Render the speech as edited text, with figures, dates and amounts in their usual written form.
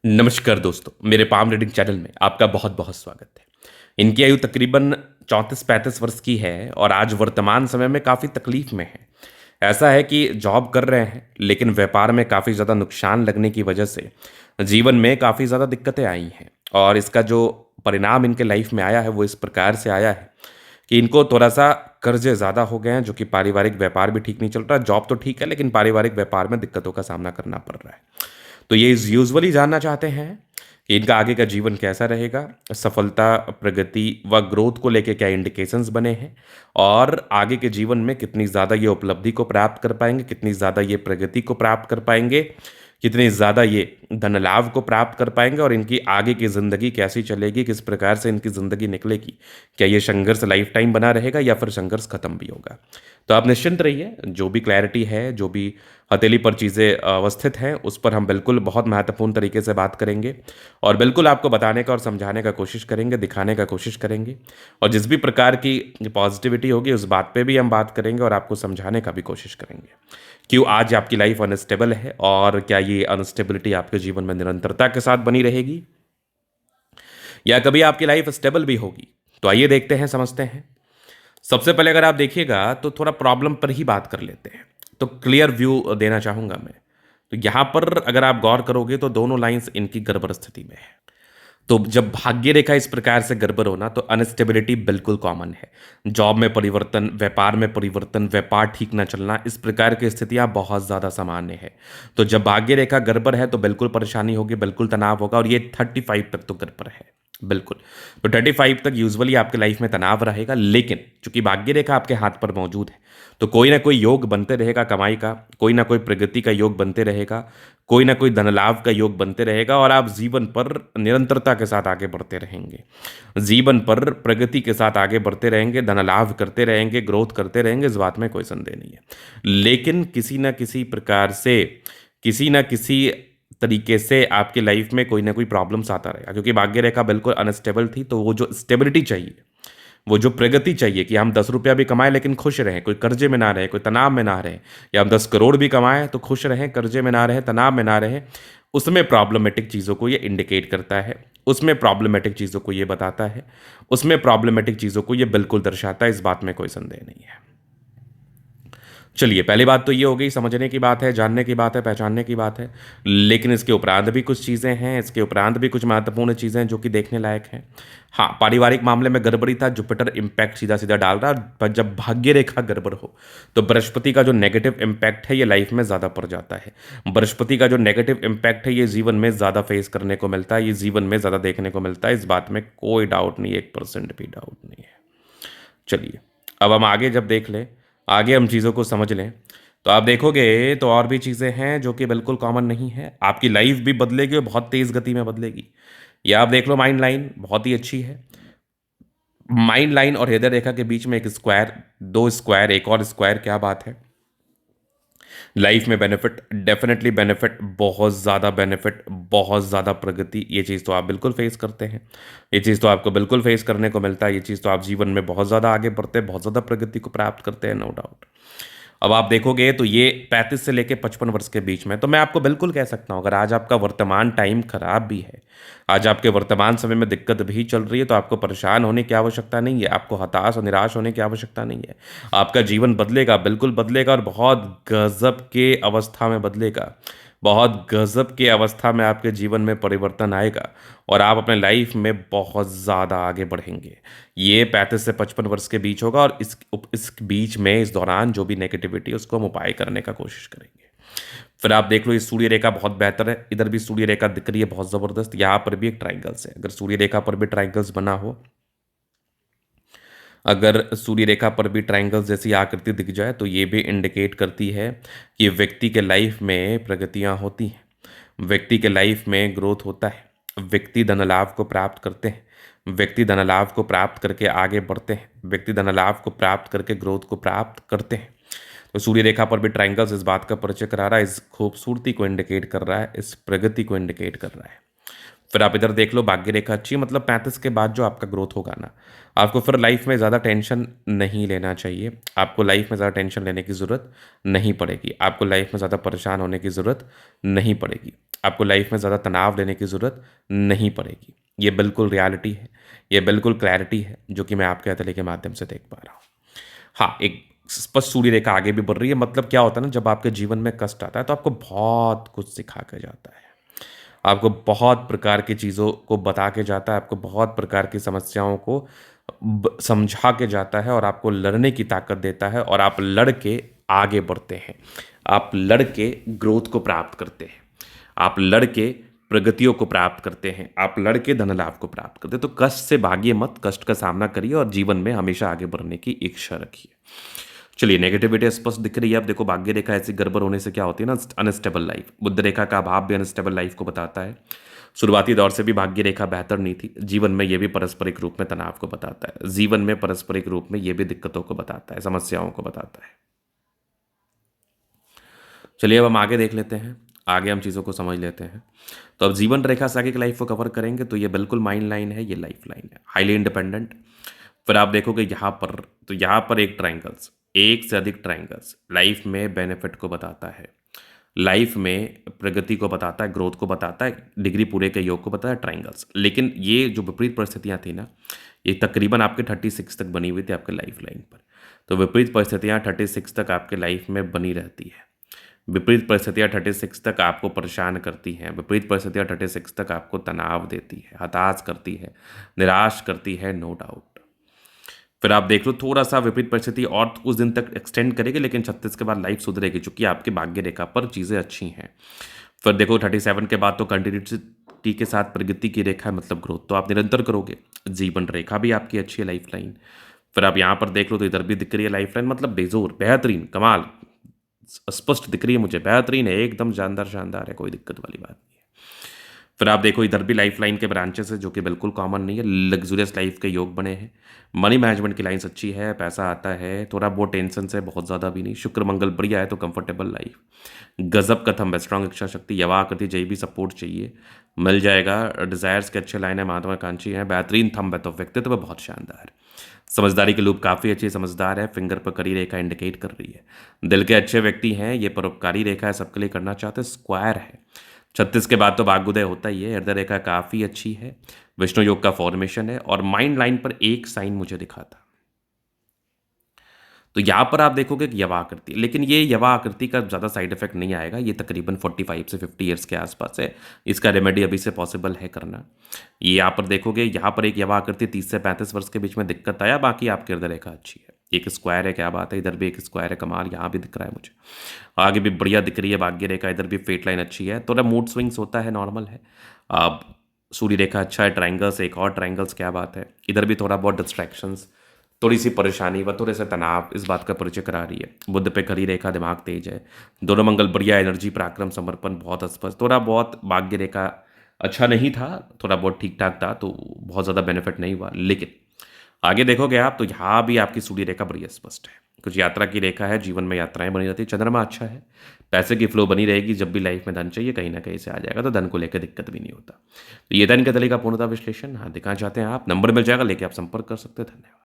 नमस्कार दोस्तों, मेरे पाम रीडिंग चैनल में आपका बहुत-बहुत स्वागत है। इनकी आयु तकरीबन 34-35 वर्ष की है और आज वर्तमान समय में काफ़ी तकलीफ में हैं। ऐसा है कि जॉब कर रहे हैं, लेकिन व्यापार में काफ़ी ज़्यादा नुकसान लगने की वजह से जीवन में काफ़ी ज़्यादा दिक्कतें आई हैं और इसका जो परिणाम इनके लाइफ में आया है, वो इस प्रकार से आया है कि इनको थोड़ा-सा कर्ज़े ज़्यादा हो गए हैं, जो कि पारिवारिक व्यापार भी ठीक नहीं चल रहा। जॉब तो ठीक है, लेकिन पारिवारिक व्यापार में दिक्कतों का सामना करना पड़ रहा है। तो ये यूजुअली जानना चाहते हैं कि इनका आगे का जीवन कैसा रहेगा, सफलता, प्रगति व ग्रोथ को लेके क्या इंडिकेशंस बने हैं और आगे के जीवन में कितनी ज़्यादा ये उपलब्धि को प्राप्त कर पाएँगे, कितनी ज़्यादा ये प्रगति को प्राप्त कर पाएँगे, कितनी ज़्यादा ये धन लाभ को प्राप्त कर पाएँगे और इनकी आगे की ज़िंदगी कैसी चलेगी, किस प्रकार से इनकी ज़िंदगी निकलेगी। क्या ये संघर्ष लाइफ टाइम बना रहेगा या फिर संघर्ष खत्म भी होगा? तो आप निश्चिंत रहिए, जो भी क्लैरिटी है, जो भी हथेली पर चीज़ें अवस्थित हैं, उस पर हम बिल्कुल बहुत महत्वपूर्ण तरीके से बात करेंगे और बिल्कुल आपको बताने का और समझाने का कोशिश करेंगे, दिखाने का कोशिश करेंगे और जिस भी प्रकार की पॉजिटिविटी होगी, उस बात पे भी हम बात करेंगे और आपको समझाने का भी कोशिश करेंगे। क्यों आज आपकी लाइफ अनस्टेबल है और क्या ये अनस्टेबिलिटी आपके जीवन में निरंतरता के साथ बनी रहेगी या कभी आपकी लाइफ स्टेबल भी होगी? तो आइए देखते हैं, समझते हैं। सबसे पहले अगर आप देखिएगा तो थोड़ा प्रॉब्लम पर ही बात कर लेते हैं। तो क्लियर व्यू देना चाहूँगा मैं। तो यहाँ पर अगर आप गौर करोगे तो दोनों लाइन्स इनकी गड़बड़ स्थिति में है। तो जब भाग्य रेखा इस प्रकार से गड़बड़ होना तो अनस्टेबिलिटी बिल्कुल कॉमन है। जॉब में परिवर्तन, व्यापार में परिवर्तन, व्यापार ठीक ना चलना, इस प्रकार की स्थितियाँ बहुत ज़्यादा सामान्य है। तो जब भाग्य रेखा गड़बड़ है तो बिल्कुल परेशानी होगी, बिल्कुल तनाव होगा और ये 35 तक तो गड़बड़ है। बिल्कुल। तो 35 तक यूजुअली आपके लाइफ में तनाव रहेगा, लेकिन चूंकि भाग्य रेखा आपके हाथ पर मौजूद है तो कोई ना कोई योग बनते रहेगा कमाई का, कोई ना कोई प्रगति का योग बनते रहेगा, कोई ना कोई धन लाभ का योग बनते रहेगा और आप जीवन पर निरंतरता के साथ आगे बढ़ते रहेंगे। जीवन पर प्रगति के साथ आगे बढ़ते रहेंगे, धन लाभ करते रहेंगे, ग्रोथ करते रहेंगे, इस बात में कोई संदेह नहीं है। लेकिन किसी ना किसी प्रकार से, किसी ना किसी तरीके से आपकी लाइफ में कोई ना कोई प्रॉब्लम्स आता रहेगा, क्योंकि भाग्य रेखा बिल्कुल अनस्टेबल थी। तो वो जो स्टेबिलिटी चाहिए, वो जो प्रगति चाहिए कि हम 10 रुपया भी कमाएं लेकिन खुश रहें, कोई कर्जे में ना रहे, कोई तनाव में ना रहे, या हम 10 करोड़ भी कमाएं तो खुश रहें, कर्जे में ना रहे, तनाव में ना रहे, उसमें प्रॉब्लमेटिक चीज़ों को ये इंडिकेट करता है, उसमें प्रॉब्लमेटिक चीज़ों को ये बताता है, उसमें प्रॉब्लमेटिक चीज़ों को ये बिल्कुल दर्शाता है। इस बात में कोई संदेह नहीं है। चलिए, पहली बात तो ये हो गई, समझने की बात है, जानने की बात है, पहचानने की बात है। लेकिन इसके उपरांत भी कुछ चीज़ें हैं, इसके उपरांत भी कुछ महत्वपूर्ण चीज़ें हैं जो कि देखने लायक हैं। हाँ, पारिवारिक मामले में गड़बड़ी था, जुपिटर इम्पैक्ट सीधा-सीधा डाल रहा है, पर जब भाग्य रेखा गड़बड़ हो, तो बृहस्पति का जो नेगेटिव इम्पैक्ट है, ये लाइफ में ज़्यादा पड़ जाता है। बृहस्पति का जो नेगेटिव इम्पैक्ट है, ये जीवन में ज़्यादा फेस करने को मिलता है, ये जीवन में ज़्यादा देखने को मिलता है। इस बात में कोई डाउट नहीं है, 1% भी डाउट नहीं है। चलिए, अब हम आगे जब देख लें, आगे हम चीज़ों को समझ लें, तो आप देखोगे तो और भी चीज़ें हैं जो कि बिल्कुल कॉमन नहीं है। आपकी लाइफ भी बदलेगी और बहुत तेज़ गति में बदलेगी। या आप देख लो, माइंड लाइन बहुत ही अच्छी है। माइंड लाइन और हृदय रेखा के बीच में एक स्क्वायर, 2 स्क्वायर, एक और स्क्वायर, क्या बात है। लाइफ में बेनिफिट, डेफिनेटली बेनिफिट, बहुत ज़्यादा बेनिफिट, बहुत ज़्यादा प्रगति, ये चीज़ तो आप बिल्कुल फेस करते हैं। ये चीज़ तो आपको बिल्कुल फेस करने को मिलता है। ये चीज़ तो आप जीवन में बहुत ज़्यादा आगे बढ़ते हैं, बहुत ज़्यादा प्रगति को प्राप्त करते हैं, नो डाउट। अब आप देखोगे तो ये 35 से लेके 55 वर्ष के बीच में, तो मैं आपको बिल्कुल कह सकता हूँ, अगर आज आपका वर्तमान टाइम खराब भी है, आज आपके वर्तमान समय में दिक्कत भी चल रही है, तो आपको परेशान होने की आवश्यकता नहीं है, आपको हताश और निराश होने की आवश्यकता नहीं है। आपका जीवन बदलेगा, बिल्कुल बदलेगा और बहुत गज़ब के अवस्था में बदलेगा। बहुत गज़ब की अवस्था में आपके जीवन में परिवर्तन आएगा और आप अपने लाइफ में बहुत ज़्यादा आगे बढ़ेंगे। ये 35 से 55 वर्ष के बीच होगा और इस बीच में, इस दौरान जो भी नेगेटिविटी है उसको हम उपाय करने का कोशिश करेंगे। फिर आप देख लो, ये सूर्य रेखा बहुत बेहतर है, इधर भी सूर्य रेखा दिख रही है बहुत ज़बरदस्त, यहाँ पर भी एक ट्राइंगल्स है। अगर सूर्य रेखा पर भी ट्राइंगल्स बना हो, अगर सूर्य रेखा पर भी ट्रायंगल्स जैसी आकृति दिख जाए, तो ये भी इंडिकेट करती है कि व्यक्ति के लाइफ में प्रगतियाँ होती हैं, व्यक्ति के लाइफ में ग्रोथ होता है, व्यक्ति धन लाभ को प्राप्त करते हैं, व्यक्ति धन लाभ को प्राप्त करके आगे बढ़ते हैं, व्यक्ति धन लाभ को प्राप्त करके ग्रोथ को प्राप्त करते हैं। तो सूर्य रेखा पर भी ट्रायंगल्स इस बात का परिचय करा रहा है, इस खूबसूरती को इंडिकेट कर रहा है, इस प्रगति को इंडिकेट कर रहा है। फिर आप इधर देख लो, भाग्य रेखा अच्छी है, मतलब 35 के बाद जो आपका ग्रोथ होगा ना, आपको फिर लाइफ में ज़्यादा टेंशन नहीं लेना चाहिए। आपको लाइफ में ज़्यादा टेंशन लेने की ज़रूरत नहीं पड़ेगी, आपको लाइफ में ज़्यादा परेशान होने की ज़रूरत नहीं पड़ेगी। आपको लाइफ में ज़्यादा तनाव लेने की ज़रूरत नहीं पड़ेगी। ये बिल्कुल रियलिटी है, ये बिल्कुल क्लैरिटी है, जो कि मैं आपके हथेली के माध्यम से देख पा रहा हूँ। हाँ, एक स्पष्ट सूर्य रेखा आगे भी बढ़ रही है, मतलब क्या होता है ना, जब आपके जीवन में कष्ट आता है, तो आपको बहुत कुछ सिखा के जाता है। आपको बहुत प्रकार की चीज़ों को बता के जाता है, आपको बहुत प्रकार की समस्याओं को समझा के जाता है और आपको लड़ने की ताकत देता है और आप लड़ के आगे बढ़ते हैं। आप लड़ के ग्रोथ को प्राप्त करते हैं। आप लड़ के प्रगतियों को प्राप्त करते हैं। आप लड़ के धन लाभ को प्राप्त करते हैं। तो कष्ट से भागिए मत, कष्ट का सामना करिए और जीवन में हमेशा आगे बढ़ने की इच्छा रखिए। चलिए, नेगेटिविटी स्पष्ट दिख रही है। अब देखो, भाग्य रेखा ऐसी गड़बड़ होने से क्या होती है ना, अनस्टेबल लाइफ। बुध रेखा का अभाव भी अनस्टेबल लाइफ को बताता है। शुरुआती दौर से भी भाग्य रेखा बेहतर नहीं थी। जीवन में ये भी पारस्परिक रूप में तनाव को बताता है। जीवन में पारस्परिक रूप में ये भी दिक्कतों को बताता है, समस्याओं को बताता है। चलिए, अब हम आगे देख लेते हैं। आगे हम चीज़ों को समझ लेते हैं। तो अब जीवन रेखा से आगे की लाइफ को कवर करेंगे, तो ये बिल्कुल माइंड लाइन है, ये लाइफ लाइन है, हाईली इंडिपेंडेंट। फिर आप देखोगे यहाँ पर, तो यहाँ पर एक ट्रायंगल्स, एक से अधिक ट्रायंगल्स लाइफ में बेनिफिट को बताता है, लाइफ में प्रगति को बताता है, ग्रोथ को बताता है, डिग्री पूरे के योग को बताता है ट्रायंगल्स। लेकिन ये जो विपरीत परिस्थितियाँ थी ना, ये तकरीबन आपके 36 तक बनी हुई थी आपके लाइफ लाइन पर। तो विपरीत परिस्थितियाँ 36 तक आपके लाइफ में बनी रहती है। विपरीत परिस्थितियाँ 36 तक आपको परेशान करती हैं। विपरीत परिस्थितियाँ 36 तक आपको तनाव देती है, हताश करती है, निराश करती है, नो डाउट। फिर आप देख लो, थोड़ा सा विपरीत परिस्थिति और कुछ दिन तक एक्सटेंड करेगी, लेकिन 36 के बाद लाइफ सुधरेगी, चूंकि आपके भाग्य रेखा पर चीज़ें अच्छी हैं। फिर देखो 37 के बाद तो कंटिन्यूटी के साथ प्रगति की रेखा है, मतलब ग्रोथ तो आप निरंतर करोगे। जीवन रेखा भी आपकी अच्छी है, लाइफ लाइन। फिर आप यहाँ पर देख लो, तो इधर भी दिख रही है लाइफ लाइन, मतलब बेजोर, बेहतरीन, कमाल, स्पष्ट दिख रही है मुझे, बेहतरीन है, एकदम शानदार शानदार है, कोई दिक्कत वाली बात नहीं है। फिर आप देखो, इधर भी लाइफ लाइन के ब्रांचेस है, जो कि बिल्कुल कॉमन नहीं है, लग्जूरियस लाइफ के योग बने हैं। मनी मैनेजमेंट की लाइन्स अच्छी है, पैसा आता है, थोड़ा बहुत टेंशन से, बहुत ज़्यादा भी नहीं। शुक्र मंगल बढ़िया है, तो कंफर्टेबल लाइफ, गजब का थंब है, स्ट्रॉन्ग इच्छा शक्ति, यवा आकृति, जय भी सपोर्ट चाहिए, मिल जाएगा। डिजायर्स के अच्छे लाइन है, महत्वाकांक्षी है, बेहतरीन थंब है, तो व्यक्तित्व तो बहुत शानदार। समझदारी की लूप काफ़ी अच्छी समझदार है, फिंगर पर करी रेखा इंडिकेट कर रही है। दिल के अच्छे व्यक्ति हैं, ये परोपकारी रेखा है, सबके लिए करना चाहते हैं, स्क्वायर है। 36 के बाद तो भाग्योदय होता ही है। हृदय रेखा काफ़ी अच्छी है, विष्णु योग का फॉर्मेशन है, और माइंड लाइन पर एक साइन मुझे दिखा था। तो यहाँ पर आप देखोगे कि यवा आकृति, लेकिन ये यवा आकृति का ज़्यादा साइड इफेक्ट नहीं आएगा। ये तकरीबन 45 से 50 ईयर्स के आसपास है। इसका रेमेडी अभी से पॉसिबल है करना। ये यहाँ पर देखोगे, यहाँ पर एक यवा आकृति 30 से 35 वर्ष के बीच में दिक्कत आया, बाकी आपकी हृदय रेखा अच्छी है। एक स्क्वायर है, क्या बात है, इधर भी एक स्क्वायर है, कमाल, यहाँ भी दिख रहा है मुझे, आगे भी बढ़िया दिख रही है भाग्य रेखा, इधर भी फेट लाइन अच्छी है। थोड़ा मूड स्विंग्स होता है, नॉर्मल है। अब सूर्य रेखा अच्छा है, ट्रायंगल्स, एक और ट्रायंगल्स, क्या बात है। इधर भी थोड़ा बहुत डिस्ट्रैक्शंस, थोड़ी सी परेशानी व थोड़े से तनाव, इस बात का परिचय करा रही है। बुद्ध पे खरी रेखा, दिमाग तेज है, दोनों मंगल बढ़िया, एनर्जी, पराक्रम, समर्पण बहुत स्पष्ट। थोड़ा बहुत भाग्य रेखा अच्छा नहीं था, थोड़ा बहुत ठीक ठाक था, तो बहुत ज़्यादा बेनिफिट नहीं हुआ। लेकिन आगे देखोगे आप, तो यहाँ भी आपकी सूर्य रेखा बड़ी स्पष्ट है। कुछ यात्रा की रेखा है, जीवन में यात्राएं बनी रहती है, चंद्रमा अच्छा है, पैसे की फ्लो बनी रहेगी। जब भी लाइफ में धन चाहिए, कहीं ना कहीं से आ जाएगा, तो धन को लेकर दिक्कत भी नहीं होता। तो ये धन के तले का पूर्णता विश्लेषण, हाँ, दिखाना चाहते हैं आप, नंबर मिल जाएगा, लेके आप संपर्क कर सकते हैं। धन्यवाद।